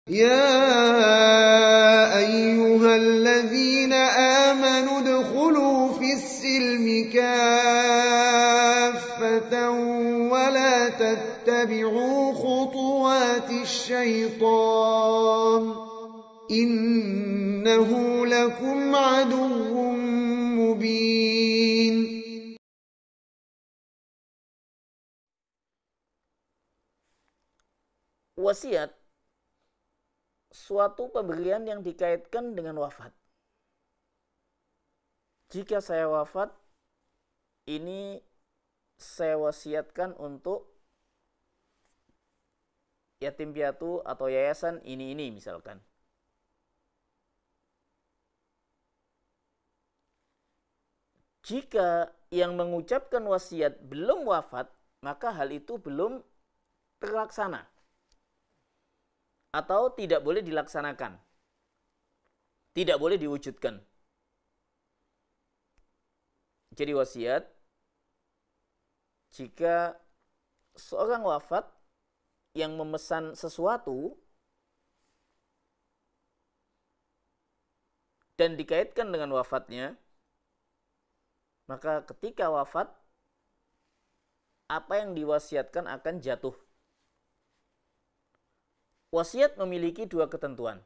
يا أيها الذين آمنوا ادخلوا في السلم كافة ولا تتبعوا خطوات الشيطان إنه لكم عدو مبين. Wasiat suatu pemberian yang dikaitkan dengan wafat. Jika saya wafat, ini saya wasiatkan untuk yatim piatu atau yayasan ini misalkan. Jika yang mengucapkan wasiat belum wafat, maka hal itu belum terlaksana atau tidak boleh dilaksanakan, tidak boleh diwujudkan. Jadi wasiat, jika seorang wafat yang memesan sesuatu dan dikaitkan dengan wafatnya, maka ketika wafat, apa yang diwasiatkan akan jatuh. Wasiat memiliki dua ketentuan.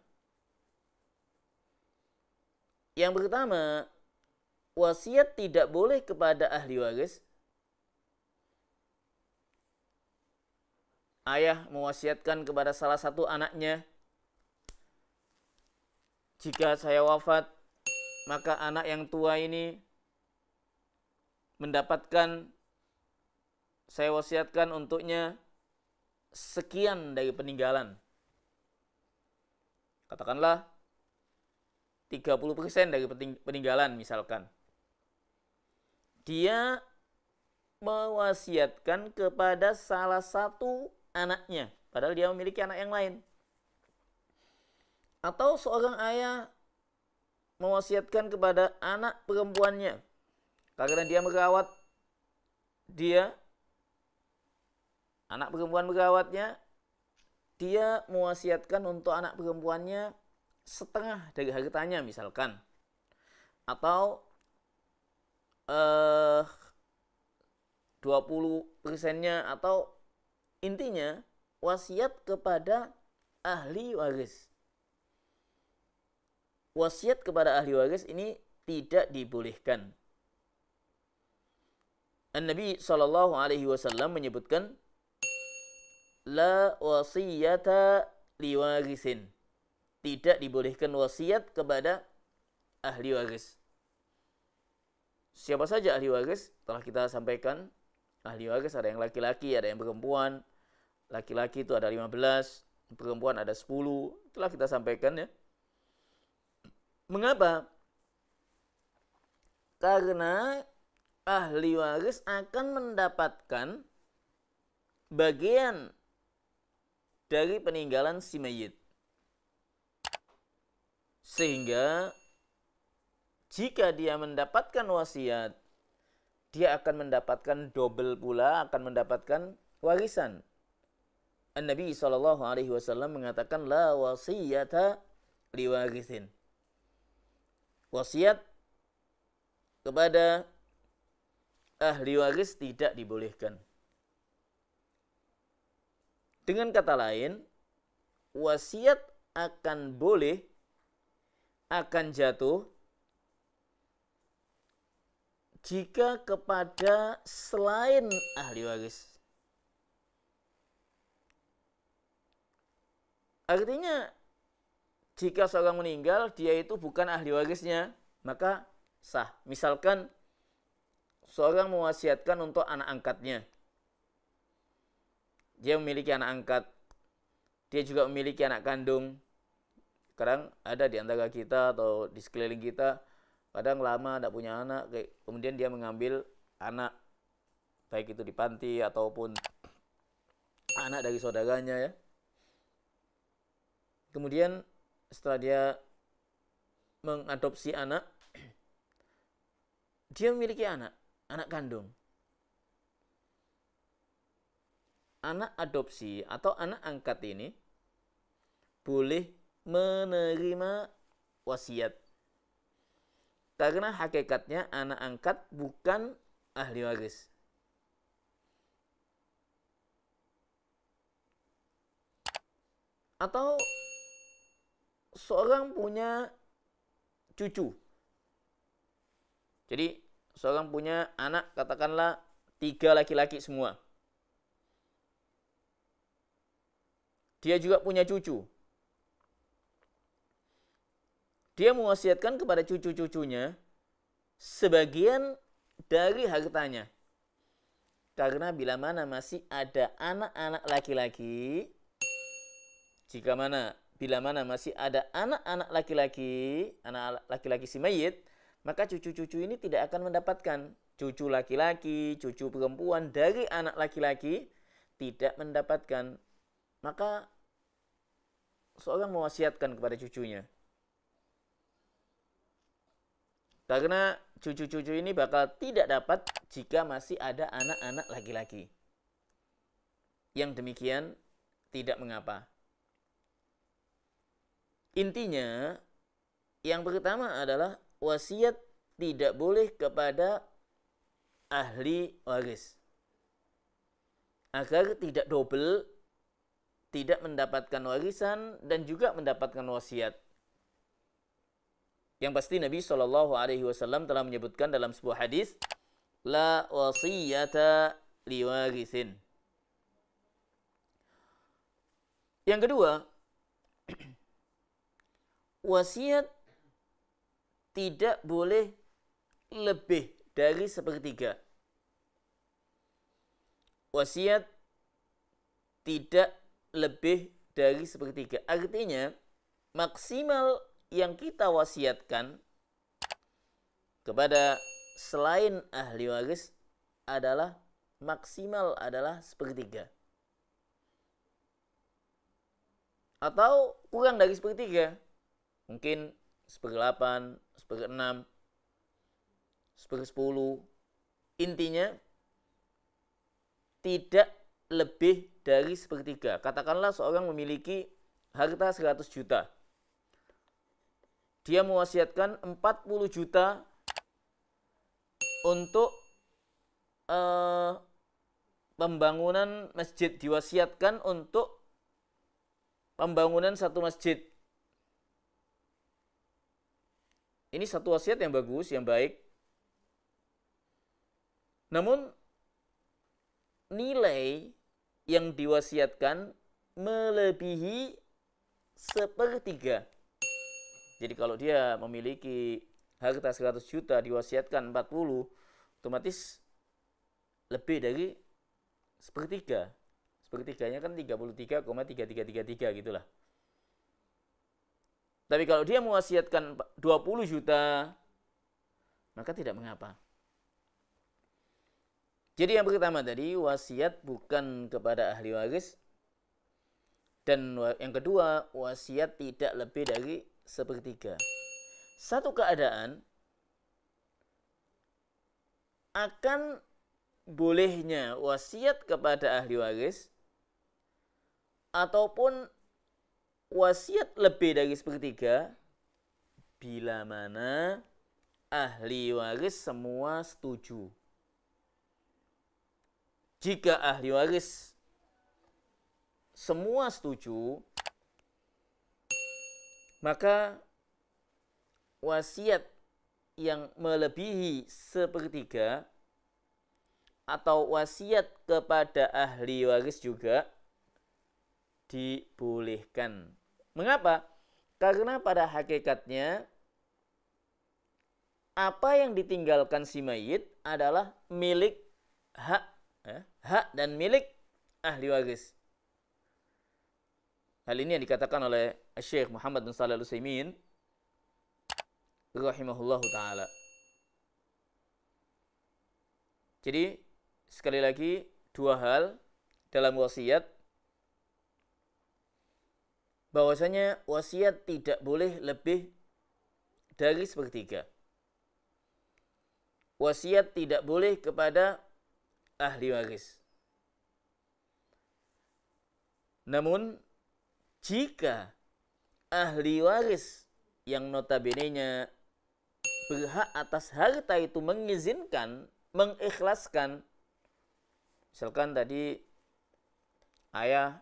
Yang pertama, wasiat tidak boleh kepada ahli waris. Ayah mewasiatkan kepada salah satu anaknya, jika saya wafat, maka anak yang tua ini mendapatkan, saya wasiatkan untuknya sekian dari peninggalan. Katakanlah 30% dari peninggalan misalkan. Dia mewasiatkan kepada salah satu anaknya, padahal dia memiliki anak yang lain. Atau seorang ayah mewasiatkan kepada anak perempuannya, karena dia merawat dia, anak perempuan merawatnya, dia mewasiatkan untuk anak perempuannya setengah dari hartanya misalkan. Atau 20%-nya, atau intinya wasiat kepada ahli waris. Wasiat kepada ahli waris ini tidak dibolehkan. An-Nabi SAW menyebutkan, la wasiyata liwarisin. Tidak dibolehkan wasiat kepada ahli waris. Siapa saja ahli waris? Telah kita sampaikan. Ahli waris ada yang laki-laki, ada yang perempuan. Laki-laki itu ada 15, perempuan ada 10. Telah kita sampaikan ya. Mengapa? Karena ahli waris akan mendapatkan bagian dari peninggalan si mayit. Sehingga jika dia mendapatkan wasiat, dia akan mendapatkan double pula, akan mendapatkan warisan. An-Nabi SAW mengatakan, la wasiyata liwarisin. Wasiat kepada ahli waris tidak dibolehkan. Dengan kata lain, wasiat akan boleh, akan jatuh jika kepada selain ahli waris. Artinya, jika seorang meninggal, dia itu bukan ahli warisnya, maka sah. Misalkan, seorang mewasiatkan untuk anak angkatnya. Dia memiliki anak angkat, dia juga memiliki anak kandung. Kadang ada di antara kita atau di sekeliling kita, kadang lama tidak punya anak, kemudian dia mengambil anak, baik itu di panti ataupun anak dari saudaranya ya. Kemudian setelah dia mengadopsi anak, dia memiliki anak kandung. Anak adopsi atau anak angkat ini boleh menerima wasiat. Karena hakikatnya anak angkat bukan ahli waris. Atau seorang punya cucu. Jadi seorang punya anak, katakanlah 3 laki-laki semua. Dia juga punya cucu. Dia mewasiatkan kepada cucu-cucunya sebagian dari hartanya. Karena bila mana masih ada anak-anak laki-laki, bila mana masih ada anak-anak laki-laki si mayit, maka cucu-cucu ini tidak akan mendapatkan. Cucu laki-laki, cucu perempuan dari anak laki-laki tidak mendapatkan. Maka seorang mewasiatkan kepada cucunya. Karena cucu-cucu ini bakal tidak dapat jika masih ada anak-anak laki-laki. Yang demikian tidak mengapa. Intinya, yang pertama adalah wasiat tidak boleh kepada ahli waris. Agar tidak double, tidak mendapatkan warisan dan juga mendapatkan wasiat. Yang pasti Nabi SAW telah menyebutkan dalam sebuah hadis, la wasiyata liwarisin. Yang kedua, wasiat tidak boleh lebih dari sepertiga. Wasiat tidak lebih dari sepertiga. Artinya, maksimal yang kita wasiatkan kepada selain ahli waris adalah maksimal adalah sepertiga. Atau kurang dari sepertiga. Mungkin 1/8, 1/6, 1/10. Intinya tidak lebih dari sepertiga. Katakanlah seorang memiliki harta 100 juta. Dia mewasiatkan 40 juta untuk pembangunan masjid. Diwasiatkan untuk pembangunan satu masjid. Ini satu wasiat yang bagus, yang baik. Namun nilai yang diwasiatkan melebihi sepertiga. Jadi kalau dia memiliki harta 100 juta diwasiatkan 40, otomatis lebih dari sepertiga. Sepertiganya kan 33,3333 gitulah. Tapi kalau dia mewasiatkan 20 juta, maka tidak mengapa. Jadi yang pertama tadi, wasiat bukan kepada ahli waris. Dan yang kedua, wasiat tidak lebih dari sepertiga. Satu keadaan akan bolehnya wasiat kepada ahli waris ataupun wasiat lebih dari sepertiga bila mana ahli waris semua setuju. Jika ahli waris semua setuju, maka wasiat yang melebihi sepertiga atau wasiat kepada ahli waris juga dibolehkan. Mengapa? Karena pada hakikatnya apa yang ditinggalkan si mayit adalah milik hak dan milik ahli waris. Hal ini yang dikatakan oleh Syekh Muhammad bin Shalih Al-Utsaimin rahimahullahu taala. Jadi sekali lagi dua hal dalam wasiat, bahwasanya wasiat tidak boleh lebih dari sepertiga. Wasiat tidak boleh kepada ahli waris. Namun jika ahli waris yang notabene-nya berhak atas harta itu mengizinkan, mengikhlaskan. Misalkan tadi ayah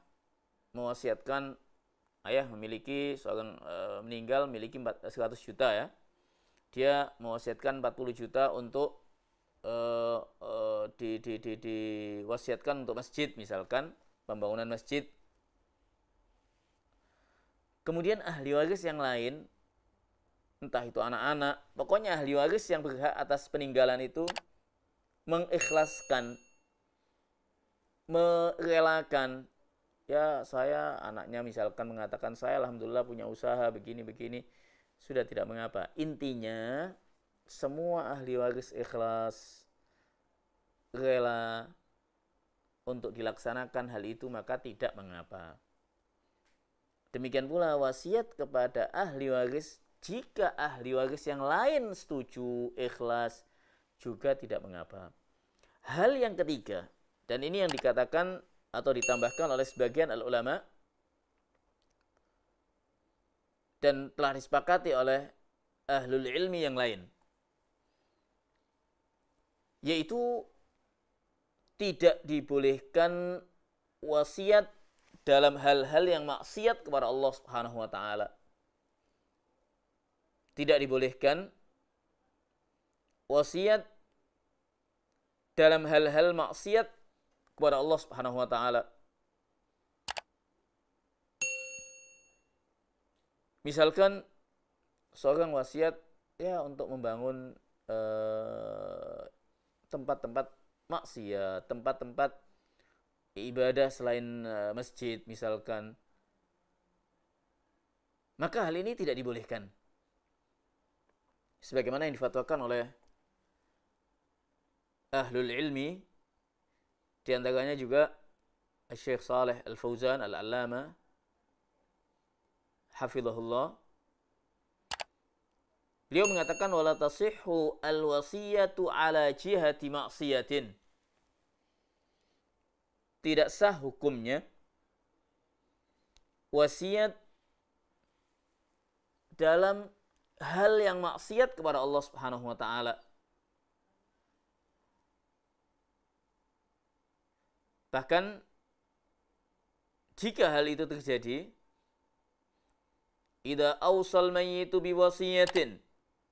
mewasiatkan, ayah memiliki seorang meninggal memiliki 100 juta ya. Dia mewasiatkan 40 juta untuk diwasiatkan untuk masjid, misalkan pembangunan masjid. Kemudian ahli waris yang lain, entah itu anak-anak, pokoknya ahli waris yang berhak atas peninggalan itu mengikhlaskan, merelakan. Ya, saya anaknya misalkan mengatakan, saya alhamdulillah punya usaha begini-begini, sudah tidak mengapa. Intinya semua ahli waris ikhlas, rela untuk dilaksanakan hal itu, maka tidak mengapa. Demikian pula wasiat kepada ahli waris, jika ahli waris yang lain setuju, ikhlas, juga tidak mengapa. Hal yang ketiga, dan ini yang dikatakan atau ditambahkan oleh sebagian ulama dan telah disepakati oleh ahlul ilmi yang lain, yaitu tidak dibolehkan wasiat dalam hal-hal yang maksiat kepada Allah Subhanahu wa taala. Tidak dibolehkan wasiat dalam hal-hal maksiat kepada Allah Subhanahu wa taala. Misalkan seorang wasiat ya untuk membangun tempat-tempat maksiat, tempat-tempat ibadah selain masjid misalkan, maka hal ini tidak dibolehkan. Sebagaimana yang difatwakan oleh ahlul ilmi, di antaranya juga Syekh Saleh Al-Fauzan Al-Allama hafizahullah. Beliau mengatakan wala tasihhu al-wasiyatu ala jihati maksiatin. Tidak sah hukumnya wasiat dalam hal yang maksiat kepada Allah Subhanahu wa taala. Bahkan jika hal itu terjadi, idza awsal mayyitu biwasiyatin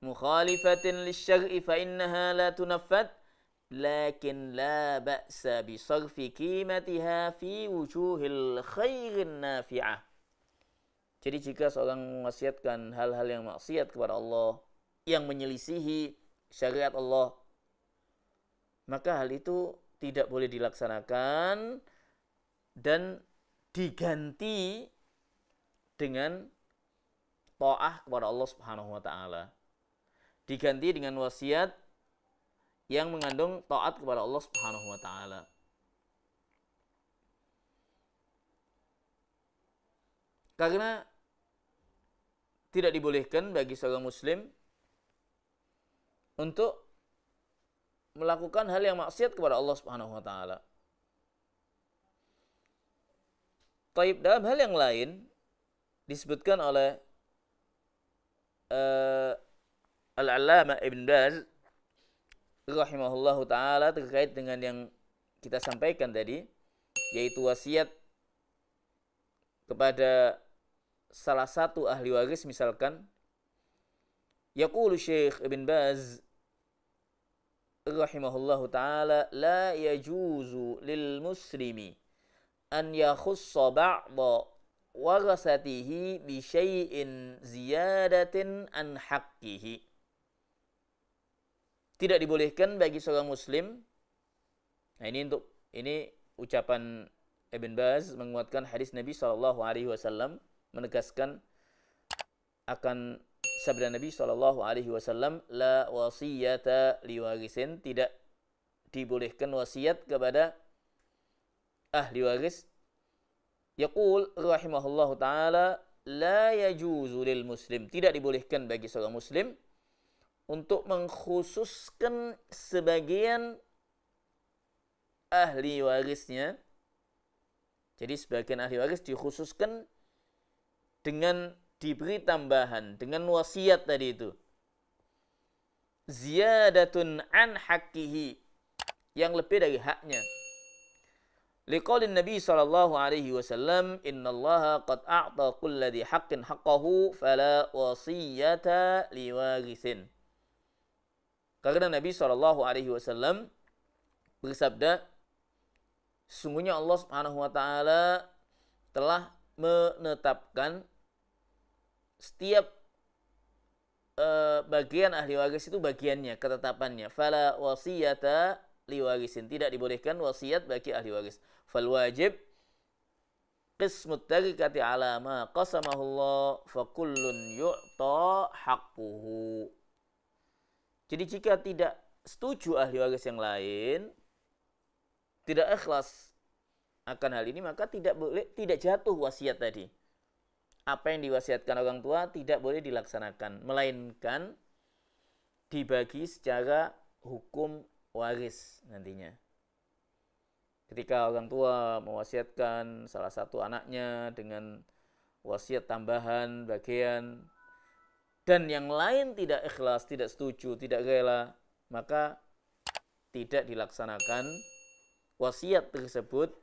mukhalifatin lisyar'i fa innaha la tunaffad lakin la ba'sa bi sarfi qimatiha fi wujuhil khairin nafi'ah. Jadi jika seorang mewasiatkan hal-hal yang maksiat kepada Allah, yang menyelisihi syariat Allah, maka hal itu tidak boleh dilaksanakan dan diganti dengan ta'ah kepada Allah Subhanahu wa taala. Diganti dengan wasiat yang mengandung taat kepada Allah Subhanahu wa taala. Karena tidak dibolehkan bagi seorang muslim untuk melakukan hal yang maksiat kepada Allah Subhanahu wa taala. Taib, dalam hal yang lain disebutkan oleh Al-Allamah Ibn Baz rahimahullahu taala terkait dengan yang kita sampaikan tadi, yaitu wasiat kepada salah satu ahli waris. Misalkan yaqulu Syekh Ibn Baz rahimahullahu taala la yajuzu lil muslimi an yakhussa ba'da warasatihi bi syai'in ziyadatin an haqqihi. Tidak dibolehkan bagi seorang muslim. Nah, ini ucapan Ibn Baz menguatkan hadis Nabi SAW, menegaskan akan sabda Nabi SAW, la wasiyata liwarisin, tidak dibolehkan wasiat kepada ahli waris. Yaqul rahimahullahu ta'ala la yajuzu lil muslim, tidak dibolehkan bagi seorang muslim untuk mengkhususkan sebagian ahli warisnya. Jadi sebagian ahli waris dikhususkan dengan diberi tambahan dengan wasiat tadi itu. Ziyadatun an haqqihi, yang lebih dari haknya. Liqaulin Nabi sallallahu alaihi wasallam, innallaha qad a'ta kulla dhi haqqin haqqahu fala wasiyata liwarisin. Karena Nabi sallallahu alaihi wasallam bersabda, sungguhnya Allah Subhanahu wa taala telah menetapkan setiap bagian ahli waris itu bagiannya, ketetapannya. Fala wasiyata liwarisin, tidak dibolehkan wasiat bagi ahli waris. Fal wajib qismut tarikati ala ma qasamahullah fa kullun yu'ta haqquhu. Jadi jika tidak setuju ahli waris yang lain, tidak ikhlas akan hal ini, maka tidak jatuh wasiat tadi. Apa yang diwasiatkan orang tua tidak boleh dilaksanakan, melainkan dibagi secara hukum waris nantinya. Ketika orang tua mewasiatkan salah satu anaknya dengan wasiat tambahan bagian, dan yang lain tidak ikhlas, tidak setuju, tidak rela, maka tidak dilaksanakan wasiat tersebut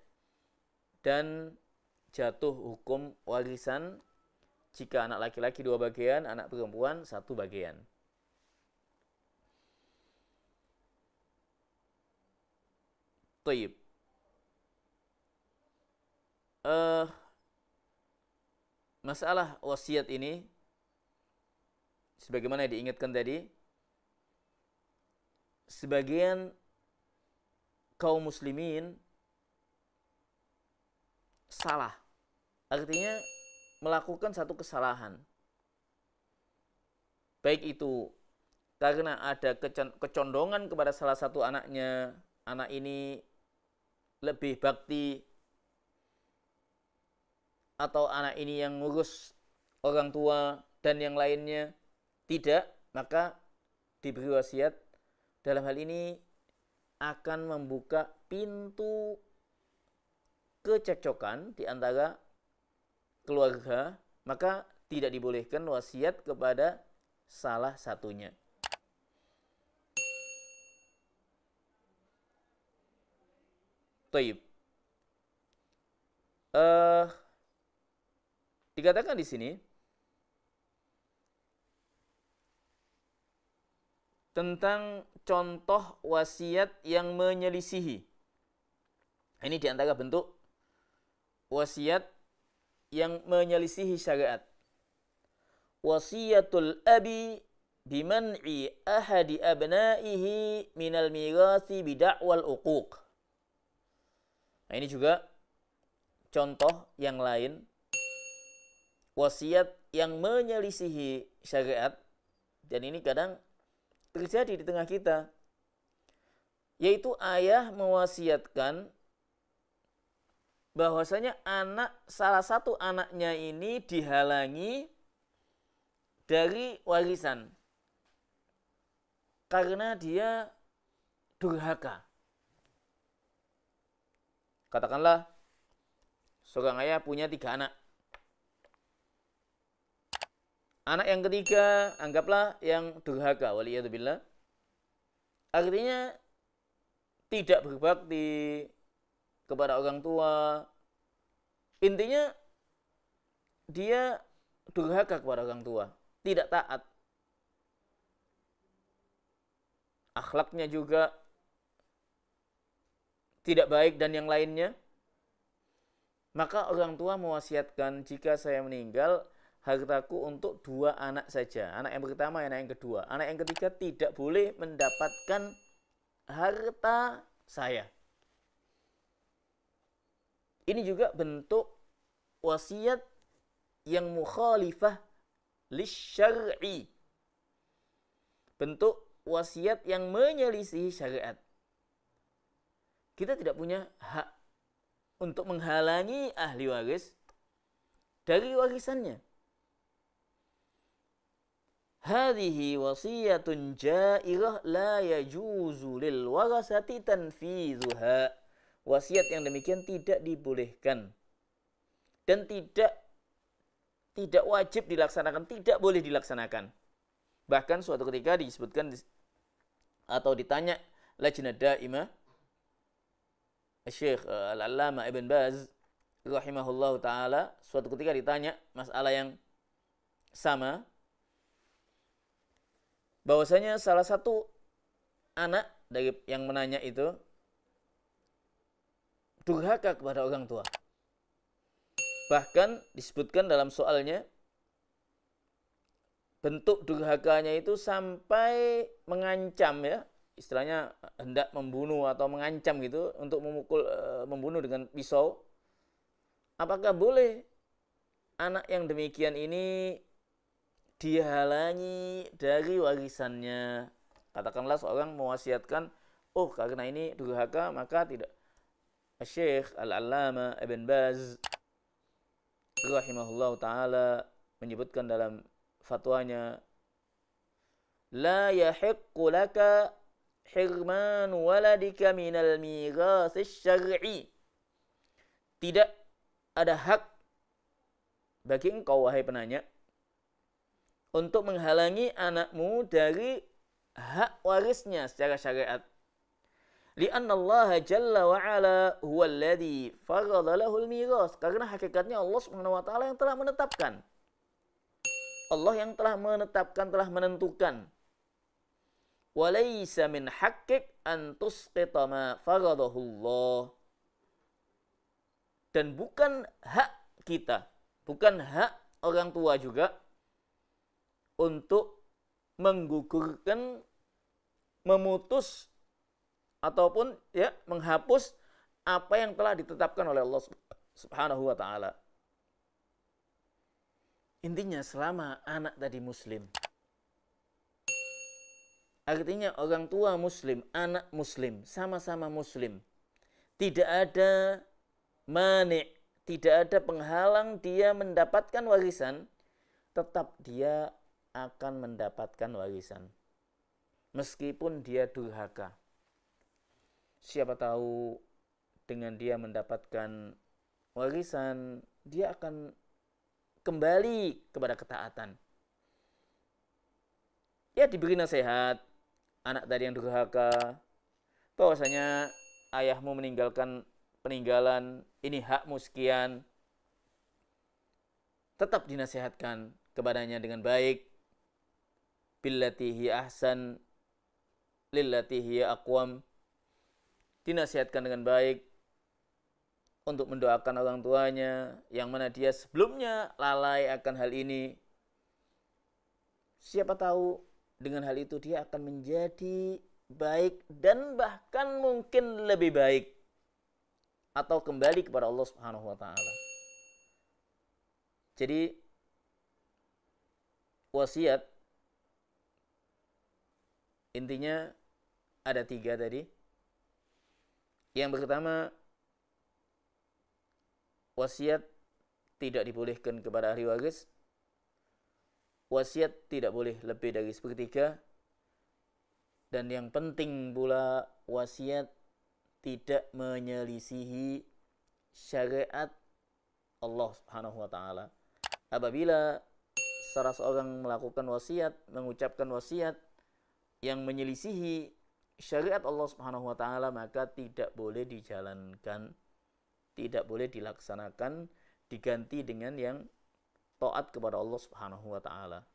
dan jatuh hukum warisan jika anak laki-laki 2 bagian, anak perempuan 1 bagian. Taib. Masalah wasiat ini sebagaimana diingatkan tadi, sebagian kaum muslimin salah. Artinya melakukan satu kesalahan. Baik itu karena ada kecondongan kepada salah satu anaknya, anak ini lebih bakti, atau anak ini yang ngurus orang tua dan yang lainnya tidak, maka diberi wasiat. Dalam hal ini akan membuka pintu kecekcokan di antara keluarga, maka tidak dibolehkan wasiat kepada salah satunya. Taib. Dikatakan di sini tentang contoh wasiat yang menyelisihi. Ini di antara bentuk wasiat yang menyelisihi syariat. Wasiyatul abi biman'i ahadi abnaihi minal mirasi bida'wal uquq. Nah, ini juga contoh yang lain wasiat yang menyelisihi syariat, dan ini kadang terjadi di tengah kita, yaitu ayah mewasiatkan bahwasanya salah satu anaknya ini dihalangi dari warisan karena dia durhaka. Katakanlah seorang ayah punya 3 anak. Anak yang ketiga anggaplah yang durhaka, waliyadzubillah. Artinya tidak berbakti kepada orang tua. Intinya dia durhaka kepada orang tua, tidak taat. Akhlaknya juga tidak baik dan yang lainnya. Maka orang tua mewasiatkan, jika saya meninggal, hartaku untuk 2 anak saja. Anak yang pertama, anak yang kedua. Anak yang ketiga tidak boleh mendapatkan harta saya. Ini juga bentuk wasiat yang mukhalifah lisyar'i. Bentuk wasiat yang menyelisihi syariat. Kita tidak punya hak untuk menghalangi ahli waris dari warisannya. Hadhihi wasiyatun jairah la yajuzu lil warasati tanfidhuha. Wasiat yang demikian tidak dibolehkan dan tidak tidak wajib dilaksanakan, tidak boleh dilaksanakan. Bahkan suatu ketika disebutkan atau ditanya Lajnah Daimah Syekh Al-Allamah Ibn Baz rahimahullahu taala, suatu ketika ditanya masalah yang sama, bahwasanya salah satu anak dari yang menanya itu durhaka kepada orang tua. Bahkan disebutkan dalam soalnya, bentuk durhakanya itu sampai mengancam, ya, istilahnya hendak membunuh atau mengancam gitu, untuk membunuh dengan pisau. Apakah boleh anak yang demikian ini dihalangi dari warisannya? Katakanlah seorang mewasiatkan, oh karena ini durhaka maka tidak. Syekh Al-Allamah Ibn Baz rahimahullah ta'ala menyebutkan dalam fatwanya, la yahiqqu laka hirman waladika minal mirathis syar'i. Tidak ada hak bagi engkau, wahai penanya, untuk menghalangi anakmu dari hak warisnya secara syariat. Lianna Allah Jalla wa Ala huwa alladhi farada lahul miras. Karena hakikatnya Allah Subhanahu wa taala yang telah menetapkan. Allah yang telah menetapkan, telah menentukan. Walaysa min haqqik an tusqita ma faradahu Allah. Dan bukan hak kita, bukan hak orang tua juga untuk menggugurkan, memutus ataupun ya menghapus apa yang telah ditetapkan oleh Allah Subhanahu wa taala. Intinya selama anak tadi muslim, artinya orang tua muslim, anak muslim, sama-sama muslim, tidak ada mani', tidak ada penghalang dia mendapatkan warisan, tetap dia akan mendapatkan warisan meskipun dia durhaka. Siapa tahu dengan dia mendapatkan warisan, dia akan kembali kepada ketaatan. Ya, diberi nasihat anak tadi yang durhaka, bahwasanya ayahmu peninggalan, ini hakmu sekian. Tetap dinasihatkan kepadanya dengan baik. Billati hiya ahsan lillati hiya aqwam. Dinasihatkan dengan baik untuk mendoakan orang tuanya yang mana dia sebelumnya lalai akan hal ini. Siapa tahu dengan hal itu dia akan menjadi baik dan bahkan mungkin lebih baik atau kembali kepada Allah Subhanahu wa taala. Jadi wasiat intinya ada 3 tadi. Yang pertama, wasiat tidak dibolehkan kepada ahli waris. Wasiat tidak boleh lebih dari 1/3. Dan yang penting pula, wasiat tidak menyelisihi syariat Allah Subhanahu wa taala. Apabila salah seorang melakukan wasiat, mengucapkan wasiat yang menyelisihi syariat Allah Subhanahu wa taala, maka tidak boleh dijalankan, tidak boleh dilaksanakan, diganti dengan yang taat kepada Allah Subhanahu wa taala.